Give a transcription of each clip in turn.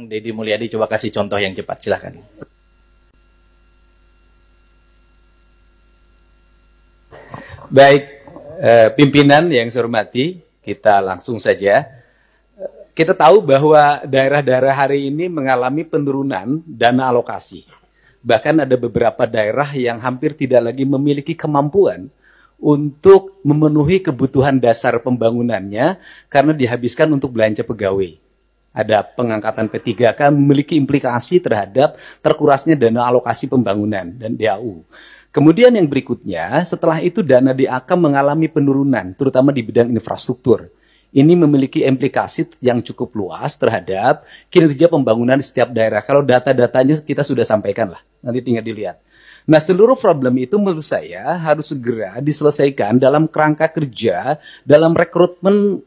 Deddy Mulyadi, coba kasih contoh yang cepat, silahkan. Baik, pimpinan yang saya hormati, kita langsung saja. Kita tahu bahwa daerah-daerah hari ini mengalami penurunan dana alokasi. Bahkan ada beberapa daerah yang hampir tidak lagi memiliki kemampuan untuk memenuhi kebutuhan dasar pembangunannya karena dihabiskan untuk belanja pegawai. Ada pengangkatan P3K memiliki implikasi terhadap terkurasnya dana alokasi pembangunan dan DAU. Kemudian yang berikutnya, setelah itu dana DAK mengalami penurunan, terutama di bidang infrastruktur. Ini memiliki implikasi yang cukup luas terhadap kinerja pembangunan di setiap daerah. Kalau data-datanya kita sudah sampaikan lah, nanti tinggal dilihat. Nah, seluruh problem itu menurut saya harus segera diselesaikan dalam kerangka kerja, dalam rekrutmen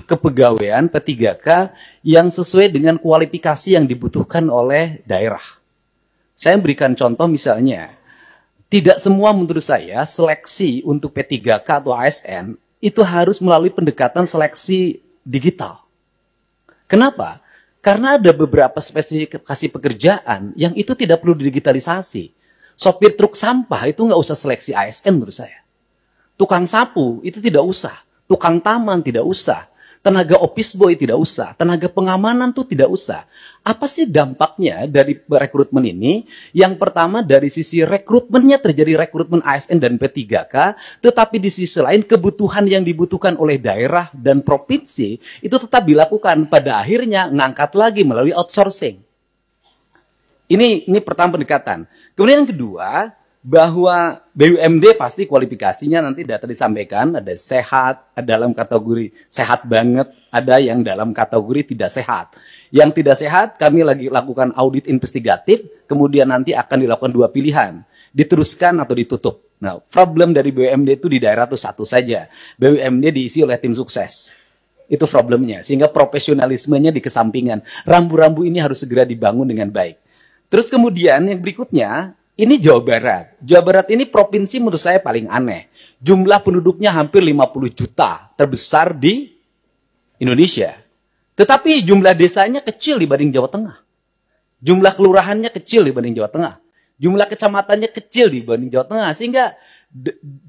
kepegawaian P3K yang sesuai dengan kualifikasi yang dibutuhkan oleh daerah. Saya berikan contoh misalnya, tidak semua menurut saya seleksi untuk P3K atau ASN itu harus melalui pendekatan seleksi digital. Kenapa? Karena ada beberapa spesifikasi pekerjaan yang itu tidak perlu digitalisasi. Sopir truk sampah itu nggak usah seleksi ASN menurut saya. Tukang sapu itu tidak usah. Tukang taman tidak usah. Tenaga office boy tidak usah, tenaga pengamanan tuh tidak usah. Apa sih dampaknya dari rekrutmen ini? Yang pertama dari sisi rekrutmennya terjadi rekrutmen ASN dan P3K, tetapi di sisi lain kebutuhan yang dibutuhkan oleh daerah dan provinsi itu tetap dilakukan. Pada akhirnya ngangkat lagi melalui outsourcing. Ini pertama pendekatan. Kemudian yang kedua, bahwa BUMD pasti kualifikasinya nanti data disampaikan, ada sehat, ada dalam kategori sehat banget, ada yang dalam kategori tidak sehat. Yang tidak sehat kami lagi lakukan audit investigatif, kemudian nanti akan dilakukan dua pilihan, diteruskan atau ditutup. Nah, problem dari BUMD itu di daerah itu satu saja, BUMD diisi oleh tim sukses. Itu problemnya, sehingga profesionalismenya dikesampingkan. Rambu-rambu ini harus segera dibangun dengan baik. Terus kemudian yang berikutnya, ini Jawa Barat. Jawa Barat ini provinsi menurut saya paling aneh. Jumlah penduduknya hampir 50 juta, terbesar di Indonesia. Tetapi jumlah desanya kecil dibanding Jawa Tengah. Jumlah kelurahannya kecil dibanding Jawa Tengah. Jumlah kecamatannya kecil dibanding Jawa Tengah. Sehingga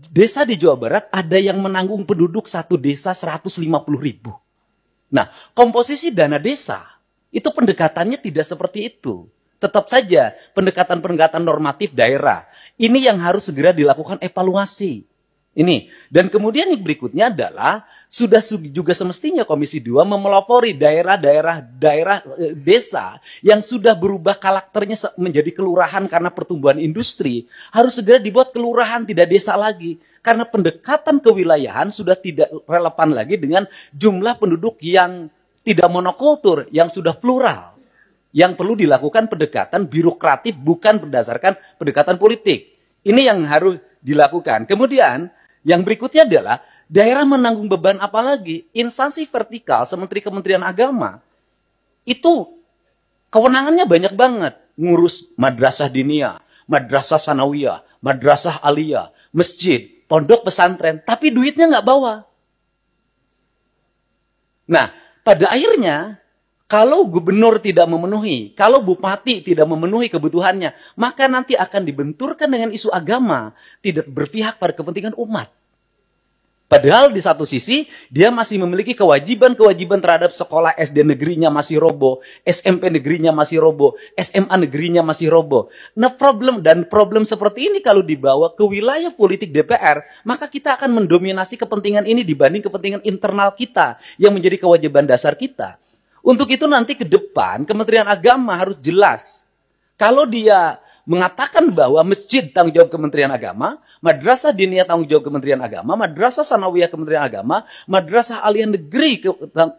desa di Jawa Barat ada yang menanggung penduduk satu desa 150.000. Nah, komposisi dana desa, itu pendekatannya tidak seperti itu. Tetap saja pendekatan-pendekatan normatif daerah. Ini yang harus segera dilakukan evaluasi. Ini. Dan kemudian yang berikutnya adalah sudah juga semestinya Komisi 2 memelopori daerah desa yang sudah berubah karakternya menjadi kelurahan karena pertumbuhan industri. Harus segera dibuat kelurahan, tidak desa lagi. Karena pendekatan kewilayahan sudah tidak relevan lagi dengan jumlah penduduk yang tidak monokultur, yang sudah plural. Yang perlu dilakukan pendekatan birokratif bukan berdasarkan pendekatan politik. Ini yang harus dilakukan. Kemudian yang berikutnya adalah daerah menanggung beban apa lagi? Instansi vertikal seperti Kementerian Agama itu kewenangannya banyak banget. Ngurus madrasah diniyah, madrasah sanawiyah, madrasah aliyah, masjid, pondok pesantren. Tapi duitnya nggak bawa. Nah, pada akhirnya kalau gubernur tidak memenuhi, kalau bupati tidak memenuhi kebutuhannya, maka nanti akan dibenturkan dengan isu agama, tidak berpihak pada kepentingan umat. Padahal di satu sisi, dia masih memiliki kewajiban-kewajiban terhadap sekolah SD negerinya masih roboh, SMP negerinya masih roboh, SMA negerinya masih roboh. Nah, problem seperti ini kalau dibawa ke wilayah politik DPR, maka kita akan mendominasi kepentingan ini dibanding kepentingan internal kita, yang menjadi kewajiban dasar kita. Untuk itu nanti ke depan Kementerian Agama harus jelas. Kalau dia mengatakan bahwa masjid tanggung jawab Kementerian Agama, madrasah diniyah tanggung jawab Kementerian Agama, madrasah sanawiyah Kementerian Agama, madrasah aliyah negeri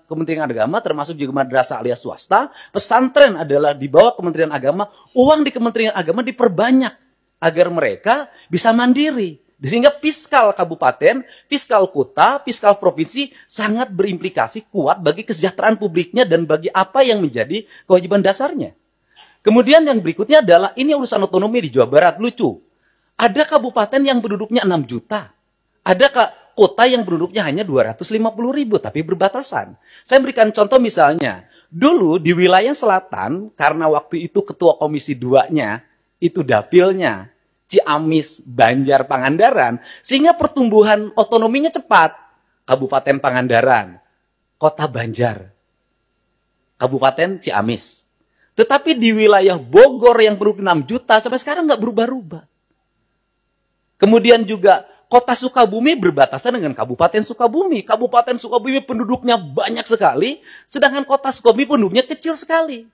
Kementerian Agama, termasuk juga madrasah aliyah swasta, pesantren adalah di bawah Kementerian Agama, uang di Kementerian Agama diperbanyak agar mereka bisa mandiri. Sehingga fiskal kabupaten, fiskal kota, fiskal provinsi sangat berimplikasi kuat bagi kesejahteraan publiknya dan bagi apa yang menjadi kewajiban dasarnya. Kemudian yang berikutnya adalah, ini urusan otonomi di Jawa Barat, lucu. Ada kabupaten yang penduduknya 6 juta. Ada kota yang penduduknya hanya 250.000 tapi berbatasan. Saya berikan contoh misalnya, dulu di wilayah selatan, karena waktu itu ketua komisi 2-nya, itu dapilnya, Ciamis, Banjar, Pangandaran, sehingga pertumbuhan otonominya cepat. Kabupaten Pangandaran, Kota Banjar, Kabupaten Ciamis. Tetapi di wilayah Bogor yang penduduk 6 juta, sampai sekarang nggak berubah-ubah. Kemudian juga Kota Sukabumi berbatasan dengan Kabupaten Sukabumi. Kabupaten Sukabumi penduduknya banyak sekali, sedangkan Kota Sukabumi penduduknya kecil sekali.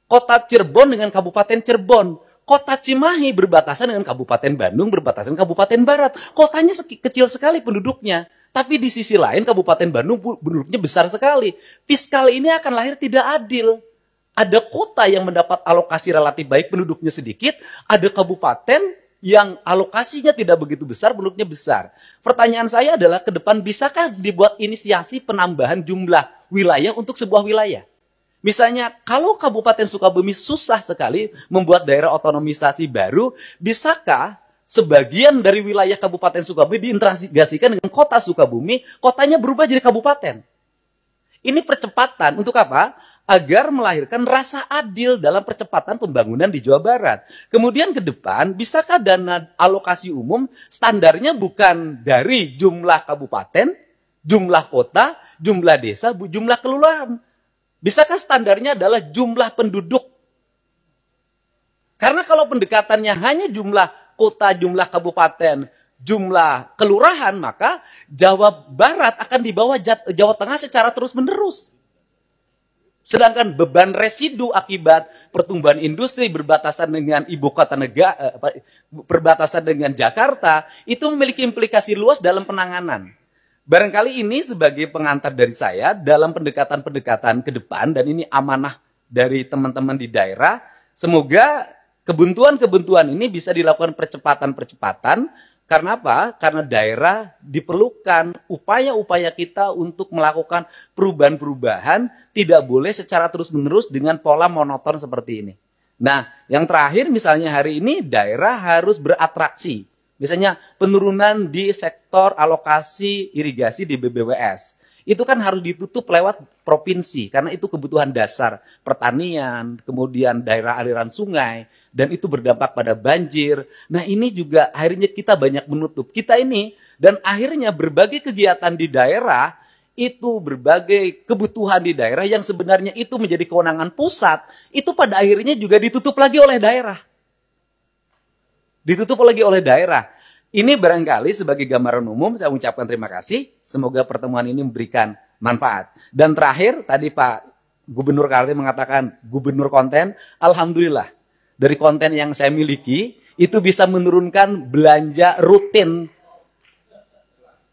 Kota Cirebon dengan Kabupaten Cirebon. Kota Cimahi berbatasan dengan Kabupaten Bandung, berbatasan Kabupaten Barat. Kotanya kecil sekali penduduknya. Tapi di sisi lain Kabupaten Bandung penduduknya besar sekali. Fiskal ini akan lahir tidak adil. Ada kota yang mendapat alokasi relatif baik, penduduknya sedikit. Ada kabupaten yang alokasinya tidak begitu besar, penduduknya besar. Pertanyaan saya adalah ke depan bisakah dibuat inisiasi penambahan jumlah wilayah untuk sebuah wilayah? Misalnya kalau Kabupaten Sukabumi susah sekali membuat daerah otonomisasi baru, bisakah sebagian dari wilayah Kabupaten Sukabumi diintegrasikan dengan kota Sukabumi, kotanya berubah jadi kabupaten? Ini percepatan untuk apa? Agar melahirkan rasa adil dalam percepatan pembangunan di Jawa Barat. Kemudian ke depan, bisakah dana alokasi umum standarnya bukan dari jumlah kabupaten, jumlah kota, jumlah desa, jumlah kelurahan? Bisakah standarnya adalah jumlah penduduk? Karena kalau pendekatannya hanya jumlah kota, jumlah kabupaten, jumlah kelurahan, maka Jawa Barat akan di bawah Jawa Tengah secara terus-menerus. Sedangkan beban residu akibat pertumbuhan industri berbatasan dengan ibu kota negara, berbatasan dengan Jakarta, itu memiliki implikasi luas dalam penanganan. Barangkali ini sebagai pengantar dari saya dalam pendekatan-pendekatan ke depan, dan ini amanah dari teman-teman di daerah. Semoga kebuntuan-kebuntuan ini bisa dilakukan percepatan-percepatan. Karena apa? Karena daerah diperlukan upaya-upaya kita untuk melakukan perubahan-perubahan, tidak boleh secara terus-menerus dengan pola monoton seperti ini. Nah, yang terakhir misalnya hari ini daerah harus beratraksi. Misalnya penurunan di sektor alokasi irigasi di BBWS. Itu kan harus ditutup lewat provinsi, karena itu kebutuhan dasar pertanian, kemudian daerah aliran sungai, dan itu berdampak pada banjir. Nah ini juga akhirnya kita banyak menutup. Kita ini, dan akhirnya berbagai kegiatan di daerah, itu berbagai kebutuhan di daerah yang sebenarnya itu menjadi kewenangan pusat, itu pada akhirnya juga ditutup lagi oleh daerah. Ditutup lagi oleh daerah. Ini barangkali sebagai gambaran umum, saya ucapkan terima kasih. Semoga pertemuan ini memberikan manfaat. Dan terakhir, tadi Pak Gubernur Kaltim mengatakan, Gubernur konten, alhamdulillah. Dari konten yang saya miliki, itu bisa menurunkan belanja rutin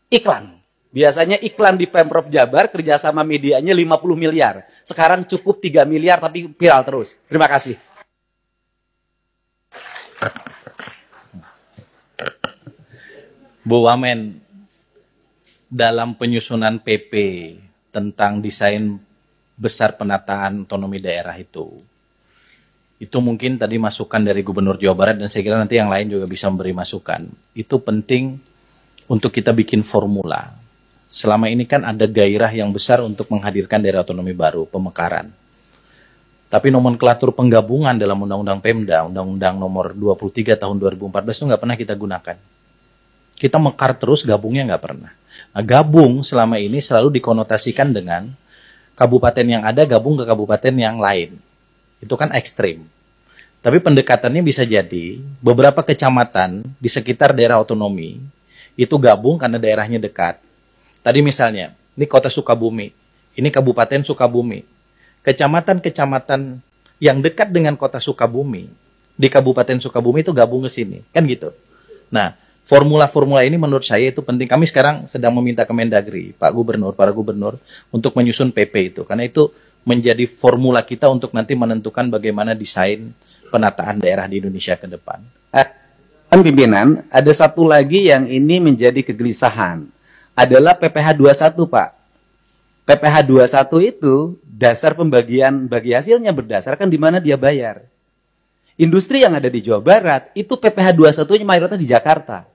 iklan. Biasanya iklan di Pemprov Jabar, kerjasama medianya 50 miliar. Sekarang cukup 3 miliar, tapi viral terus. Terima kasih. Bu Wamen, dalam penyusunan PP tentang desain besar penataan otonomi daerah itu mungkin tadi masukan dari Gubernur Jawa Barat, dan saya kira nanti yang lain juga bisa memberi masukan. Itu penting untuk kita bikin formula. Selama ini kan ada gairah yang besar untuk menghadirkan daerah otonomi baru, pemekaran. Tapi nomenklatur penggabungan dalam Undang-Undang Pemda, Undang-Undang nomor 23 tahun 2014 itu nggak pernah kita gunakan. Kita mekar terus, gabungnya nggak pernah. Nah, gabung selama ini selalu dikonotasikan dengan kabupaten yang ada gabung ke kabupaten yang lain. Itu kan ekstrim. Tapi pendekatannya bisa jadi beberapa kecamatan di sekitar daerah otonomi itu gabung karena daerahnya dekat. Tadi misalnya, ini kota Sukabumi, ini kabupaten Sukabumi. Kecamatan-kecamatan yang dekat dengan kota Sukabumi, di kabupaten Sukabumi itu gabung ke sini. Kan gitu. Nah, formula-formula ini menurut saya itu penting. Kami sekarang sedang meminta Kemendagri, Pak Gubernur, para gubernur, untuk menyusun PP itu. Karena itu menjadi formula kita untuk nanti menentukan bagaimana desain penataan daerah di Indonesia ke depan. Pimpinan, ada satu lagi yang ini menjadi kegelisahan. Adalah PPh 21, Pak. PPh 21 itu dasar pembagian bagi hasilnya berdasarkan di mana dia bayar. Industri yang ada di Jawa Barat, itu PPh 21-nya mayoritas di Jakarta.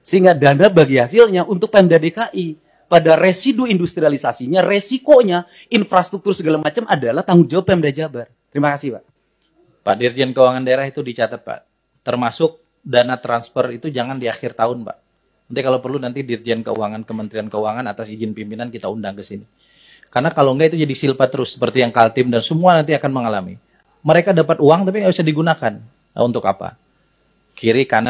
Sehingga dana bagi hasilnya untuk Pemda DKI. Pada residu industrialisasinya, resikonya, infrastruktur segala macam adalah tanggung jawab Pemda Jabar. Terima kasih, Pak. Pak Dirjen Keuangan Daerah itu dicatat, Pak. Termasuk dana transfer itu jangan di akhir tahun, Pak. Nanti kalau perlu nanti Dirjen Keuangan, Kementerian Keuangan atas izin pimpinan kita undang ke sini. Karena kalau enggak itu jadi silpa terus, seperti yang Kaltim dan semua nanti akan mengalami. Mereka dapat uang tapi nggak bisa digunakan. Nah, untuk apa? Kiri, kanan.